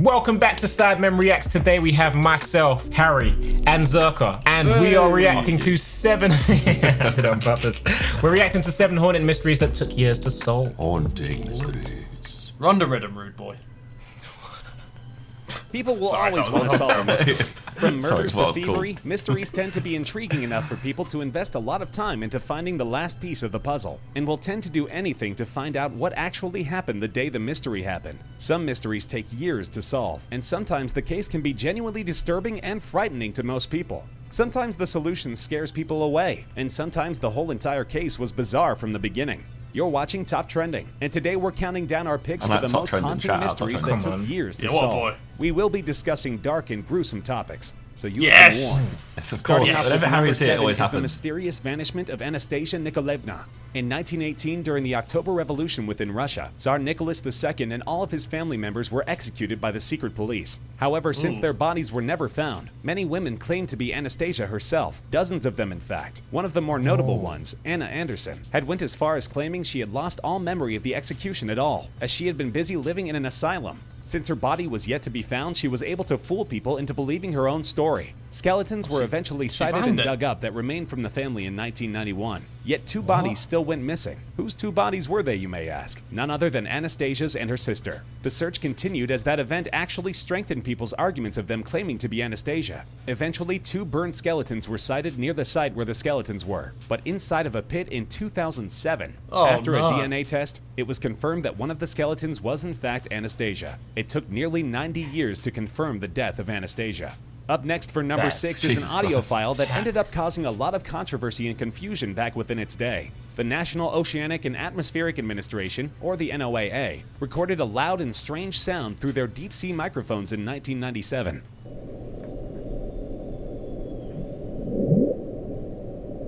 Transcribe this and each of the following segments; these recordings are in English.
Welcome back to Sidemen Reacts. Today we have myself, Harry, and Zerka, and we are reacting to 7... I did it on purpose. We're reacting to 7 haunted mysteries that took years to solve. Haunting mysteries. Run the rhythm, rude boy. People will always want to solve a mystery. From murders to thievery, cool. mysteries tend to be intriguing enough for people to invest a lot of time into finding the last piece of the puzzle, and will tend to do anything to find out what actually happened the day the mystery happened. Some mysteries take years to solve, and sometimes the case can be genuinely disturbing and frightening to most people. Sometimes the solution scares people away, and sometimes the whole entire case was bizarre from the beginning. You're watching Top Trending, and today we're counting down our picks for the most haunting mysteries that took years to solve. We will be discussing dark and gruesome topics, so you have been warned. Yes, of course. Whenever Harry's here, it always happens. The mysterious vanishment of Anastasia Nikolaevna. In 1918, during the October Revolution within Russia, Tsar Nicholas II and all of his family members were executed by the secret police. However, since their bodies were never found, many women claimed to be Anastasia herself, dozens of them in fact. One of the more notable ones, Anna Anderson, had went as far as claiming she had lost all memory of the execution at all, as she had been busy living in an asylum. Since her body was yet to be found, she was able to fool people into believing her own story. Skeletons were eventually sighted and dug up that remained from the family in 1991. Yet 2 bodies still went missing. Whose 2 bodies were they, you may ask? None other than Anastasia's and her sister. The search continued as that event actually strengthened people's arguments of them claiming to be Anastasia. Eventually, 2 burned skeletons were sighted near the site where the skeletons were, but inside of a pit in 2007. After a DNA test, it was confirmed that one of the skeletons was in fact Anastasia. It took nearly 90 years to confirm the death of Anastasia. Up next for number 6 is an audio file that ended up causing a lot of controversy and confusion back within its day. The National Oceanic and Atmospheric Administration, or the NOAA, recorded a loud and strange sound through their deep-sea microphones in 1997.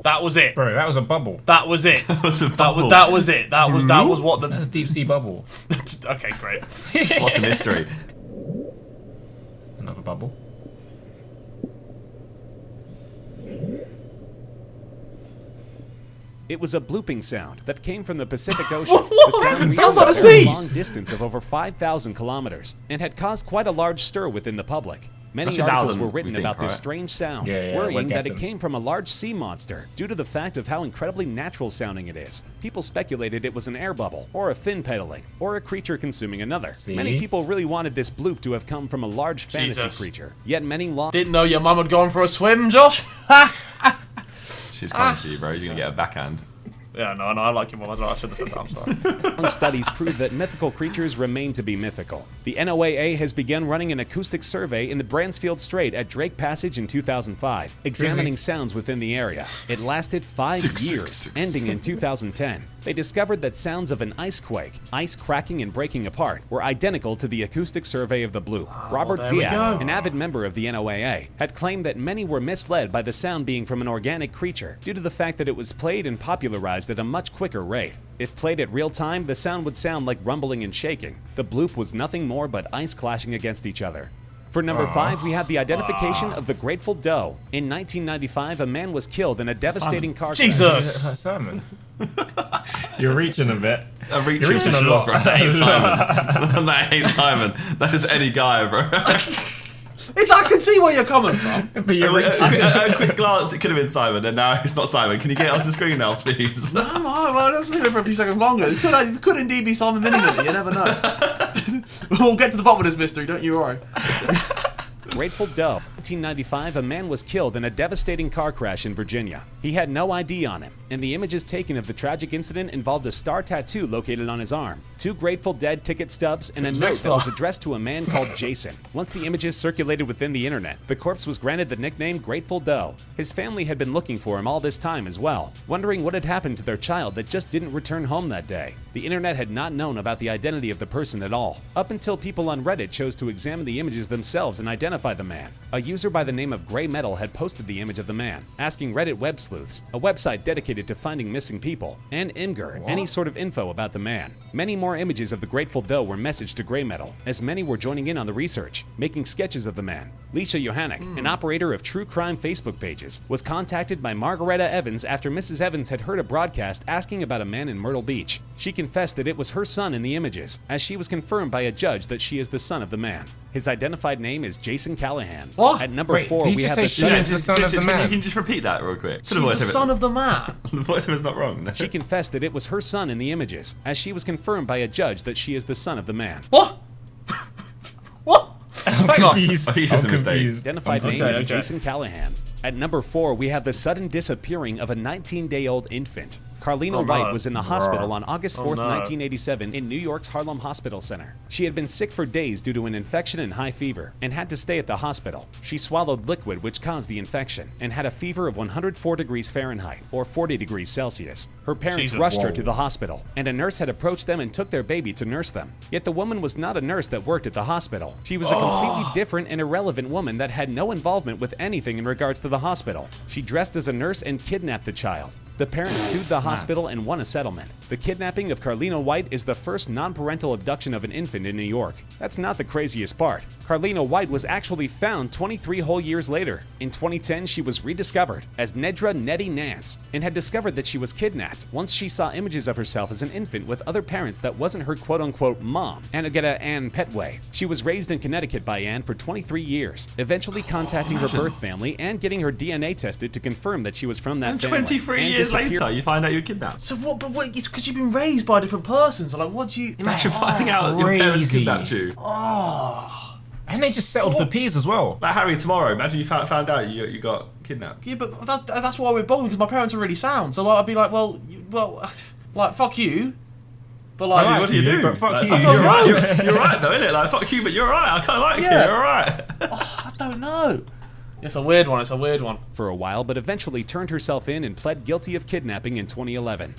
That was it. Bro, that was a bubble. That was it. That was a bubble. That was it. That was what the... That's a deep sea bubble. Okay, great. What's a mystery? Another bubble. It was a blooping sound that came from the Pacific Ocean. The sound Sounds like a traveled sea. a long distance of over 5,000 kilometers and had caused quite a large stir within the public. Many That's articles 1,000, were written we think, about this right? strange sound, Yeah, worrying we're that it guessing. came from a large sea monster due to the fact of how incredibly natural sounding it is. People speculated it was an air bubble, or a fin pedaling, or a creature consuming another. See? Many people really wanted this bloop to have come from a large fantasy Jesus. creature, yet many long Didn't know your mum had gone for a swim, Josh. She's coming for you, bro. You're gonna get a backhand. Yeah, no, I like your mum as well. I should have said that. I'm sorry. studies prove that mythical creatures remain to be mythical. The NOAA has begun running an acoustic survey in the Bransfield Strait at Drake Passage in 2005, examining sounds within the area. It lasted 5 years, ending in 2010. They discovered that sounds of an ice quake, ice cracking and breaking apart, were identical to the acoustic survey of the Bloop. Robert there we Ziak, go. an avid member of the NOAA, had claimed that many were misled by the sound being from an organic creature due to the fact that it was played and popularized at a much quicker rate. If played at real time, the sound would sound like rumbling and shaking. The Bloop was nothing more but ice clashing against each other. For number 5, we have the identification of the Grateful Doe. In 1995, a man was killed in a devastating car crash. Jesus. Simon. You're reaching a bit. I'm reaching You're reaching for a sure, lot. bro. That ain't Simon. That ain't Simon. That's just any guy, bro. I can see where you're coming from. But you're reaching. A quick glance, it could have been Simon, and now it's not Simon. Can you get it off the screen now, please? No, well, let's leave it for a few seconds longer. It could indeed be Simon Miniman. You never know. We'll get to the bottom of this mystery, don't you worry. Grateful Doe. 1995, a man was killed in a devastating car crash in Virginia. He had no ID on him, and the images taken of the tragic incident involved a star tattoo located on his arm, 2 Grateful Dead ticket stubs, and a note that was addressed to a man called Jason. Once the images circulated within the internet, the corpse was granted the nickname Grateful Doe. His family had been looking for him all this time as well, wondering what had happened to their child that just didn't return home that day. The internet had not known about the identity of the person at all, up until people on Reddit chose to examine the images themselves and identify the man. A user by the name of Grey Metal had posted the image of the man, asking Reddit Web Sleuths, a website dedicated to finding missing people, and Imgur any sort of info about the man. Many more images of the Grateful Doe were messaged to Grey Metal, as many were joining in on the research, making sketches of the man. Leisha Johannick, an operator of true crime Facebook pages, was contacted by Margareta Evans after Mrs. Evans had heard a broadcast asking about a man in Myrtle Beach. She confessed that it was her son in the images, as she was confirmed by a judge that she is the son of the man. His identified name is Jason Callahan. What? At number Wait, 4, did you we just have say the she is the son of the You man? can just repeat that real quick. To She's the son of the man. The voice of is not wrong. She confessed that it was her son in the images, as she was confirmed by a judge that she is the son of the man. What? What? I'm Hang on. confused. I think it's just I'm a mistake. confused. Identified name Okay, is okay. Jason Callahan. At number 4, we have the sudden disappearing of a 19-day-old infant. Carlina Oh, no. White was in the hospital on August 4th, no. 1987 in New York's Harlem Hospital Center. She had been sick for days due to an infection and high fever and had to stay at the hospital. She swallowed liquid which caused the infection and had a fever of 104 degrees Fahrenheit or 40 degrees Celsius. Her parents Jesus. rushed her Whoa. to the hospital and a nurse had approached them and took their baby to nurse them. Yet the woman was not a nurse that worked at the hospital. She was a completely different and irrelevant woman that had no involvement with anything in regards to the hospital. She dressed as a nurse and kidnapped the child. The parents sued the hospital and won a settlement. The kidnapping of Carlina White is the first non-parental abduction of an infant in New York. That's not the craziest part. Carlina White was actually found 23 whole years later. In 2010, she was rediscovered as Nedra Nettie Nance and had discovered that she was kidnapped once she saw images of herself as an infant with other parents that wasn't her quote-unquote mom, Anageta Ann Petway. She was raised in Connecticut by Ann for 23 years, eventually contacting her birth family and getting her DNA tested to confirm that she was from that And family. 23 and years disappeared- later, you find out you're kidnapped. So what? But wait, it's because you've been raised by different persons. So like, what do you? Imagine finding out your parents crazy. kidnapped you. And they just settled for peas as well. Like Harry, tomorrow, imagine you found out you got kidnapped. Yeah, but that's why we're bothered because my parents are really sound. So like, I'd be like, like fuck you. But like, I What do you do? But fuck Like, you. I don't You're know. right, you're right though, innit? Like, fuck you, but you're right. I kind of like Yeah. you. You're right. I don't know. It's a weird one. It's a weird one. for a while, but eventually turned herself in and pled guilty of kidnapping in 2011.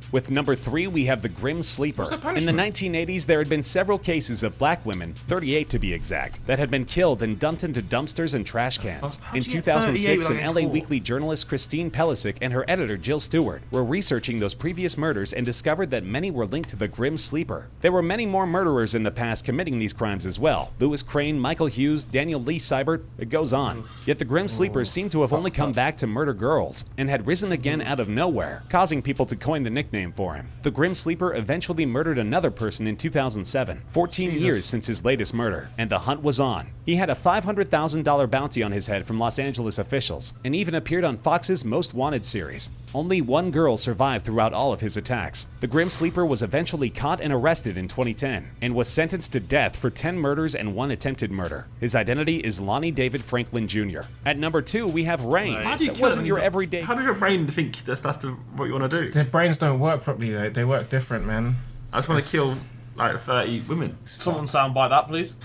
With number 3, we have the Grim Sleeper. What's the In the punishment? 1980s, there had been several cases of black women, 38 to be exact, that had been killed and dumped into dumpsters and trash cans. How'd In you get 38 2006, an without LA getting caught? Weekly journalist Christine Pelisic and her editor Jill Stewart were researching those previous murders and discovered that many were linked to the Grim Sleeper. There were many more murderers in the past committing these crimes as well. Louis Crane, Michael Hughes, Daniel Lee Seibert, it goes on. Yet the Grim Sleeper seemed to have only come back to murder girls and had risen again out of nowhere, causing people to coin the nickname for him. The Grim Sleeper eventually murdered another person in 2007, 14 years since his latest murder, and the hunt was on. He had a $500,000 bounty on his head from Los Angeles officials, and even appeared on Fox's Most Wanted series. Only one girl survived throughout all of his attacks. The Grim Sleeper was eventually caught and arrested in 2010, and was sentenced to death for 10 murders and 1 attempted murder. His identity is Lonnie David Franklin Jr. At number 2, we have Rain. How do you That kill wasn't them? your everyday... How does your brain think that's what you want to do? Their brains don't work properly. They work different, man. I just want to kill like 30 women. Someone soundbite that, please.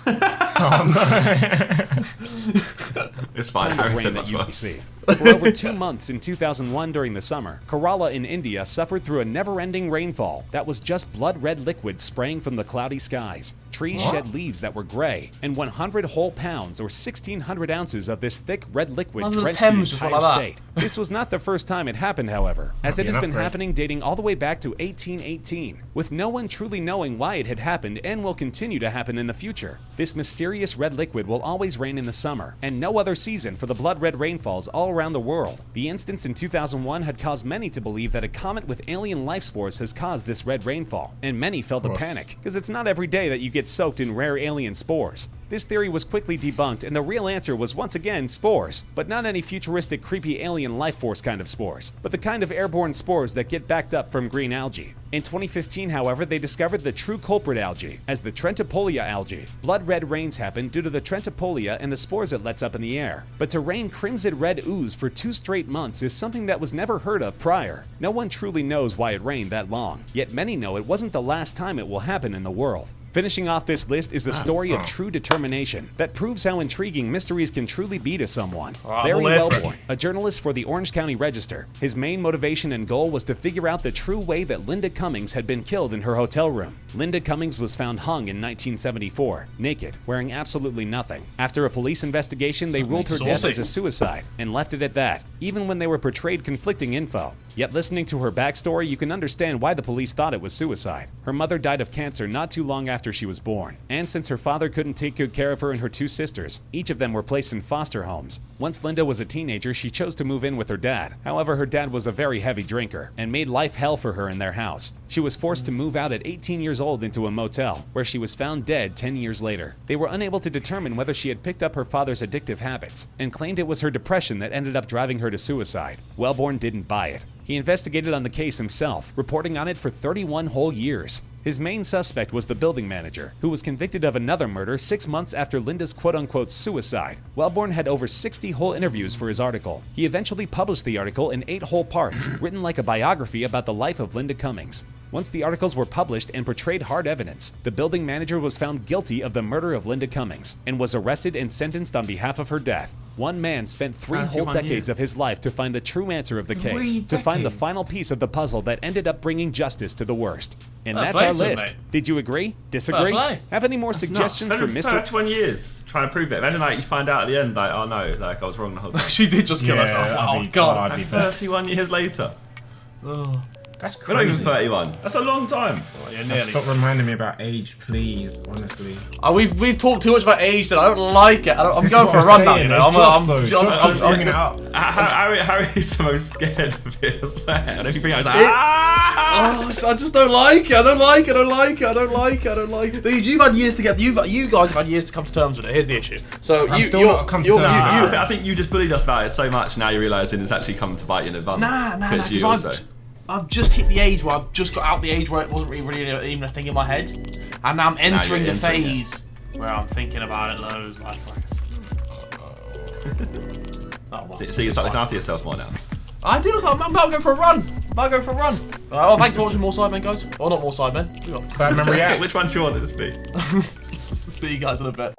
It's fine. kind of Harry rain said that much you worse. receive. For over 2 months in 2001 during the summer, Kerala in India suffered through a never-ending rainfall that was just blood-red liquid spraying from the cloudy skies. Trees shed leaves that were gray, and 100 whole pounds or 1,600 ounces of this thick red liquid Imagine the drenched the Thames just entire went like that. state. This was not the first time it happened, however, as it be has an been upgrade. happening dating all the way back to 1818, with no one truly knowing why it had happened and will continue to happen in the future. This mysterious red liquid will always rain in the summer, and no other season for the blood-red rainfalls all around the world. The instance in 2001 had caused many to believe that a comet with alien life spores has caused this red rainfall, and many felt a panic, because it's not every day that you get soaked in rare alien spores. This theory was quickly debunked, and the real answer was once again spores, but not any futuristic creepy alien life force kind of spores, but the kind of airborne spores that get backed up from green algae. In 2015, however, they discovered the true culprit algae as the Trentipolia algae. Blood red rains happen due to the Trentipolia and the spores it lets up in the air. But to rain crimson red ooze for 2 straight months is something that was never heard of prior. No one truly knows why it rained that long, yet many know it wasn't the last time it will happen in the world. Finishing off this list is the story of true determination that proves how intriguing mysteries can truly be to someone. I'm Barry all in for it. Wellborn, a journalist for the Orange County Register. His main motivation and goal was to figure out the true way that Linda Cummings had been killed in her hotel room. Linda Cummings was found hung in 1974, naked, wearing absolutely nothing. After a police investigation, they ruled her death saucy. as a suicide and left it at that, even when they were portrayed conflicting info. Yet listening to her backstory, you can understand why the police thought it was suicide. Her mother died of cancer not too long after she was born, and since her father couldn't take good care of her and her 2 sisters, each of them were placed in foster homes. Once Linda was a teenager, she chose to move in with her dad. However, her dad was a very heavy drinker and made life hell for her in their house. She was forced to move out at 18 years old into a motel, where she was found dead 10 years later. They were unable to determine whether she had picked up her father's addictive habits, and claimed it was her depression that ended up driving her to suicide. Wellborn didn't buy it. He investigated on the case himself, reporting on it for 31 whole years. His main suspect was the building manager, who was convicted of another murder 6 months after Linda's quote-unquote suicide. Wellborn had over 60 whole interviews for his article. He eventually published the article in 8 whole parts, written like a biography about the life of Linda Cummings. Once the articles were published and portrayed hard evidence, the building manager was found guilty of the murder of Linda Cummings and was arrested and sentenced on behalf of her death. One man spent 3 whole decades of his life to find the true answer of the case, to find the final piece of the puzzle that ended up bringing justice to the worst. And that's our list. Did you agree? Disagree? Have any more suggestions for Mr. 31 years trying to prove it. Imagine like you find out at the end, like, oh no, like I was wrong the whole time. She did just kill herself. Oh god. 31 years later. Oh. That's We're crazy. not even 31. That's a long time. Oh, yeah, nearly. Stop reminding me about age, please. Honestly. We've talked too much about age that I don't like it. I'm going for a run now, you know. I'm bringing it up. Harry's the most scared of it as well. And everything I was like, ah! Oh, I just don't like it. I don't like it. I don't like it. I don't like it. I don't like it. You've had years to get. You guys have had years to come to terms with it. Here's the issue. So I'm still not come to terms. I think you just bullied us about it so much. Now you're realising it's actually come to bite you in the bum. Nah. Because I've just hit the age where I've just got out the age where it wasn't really even a thing in my head, and now I'm entering the phase where I'm thinking about it loads. Like oh, well, so you're starting to after yourself more now. I do look. I'm about to go for a run. Well, thanks for watching more Sidemen, guys. Or not more Sidemen. Sidemen React. Which one do you want it to be? See you guys in a bit.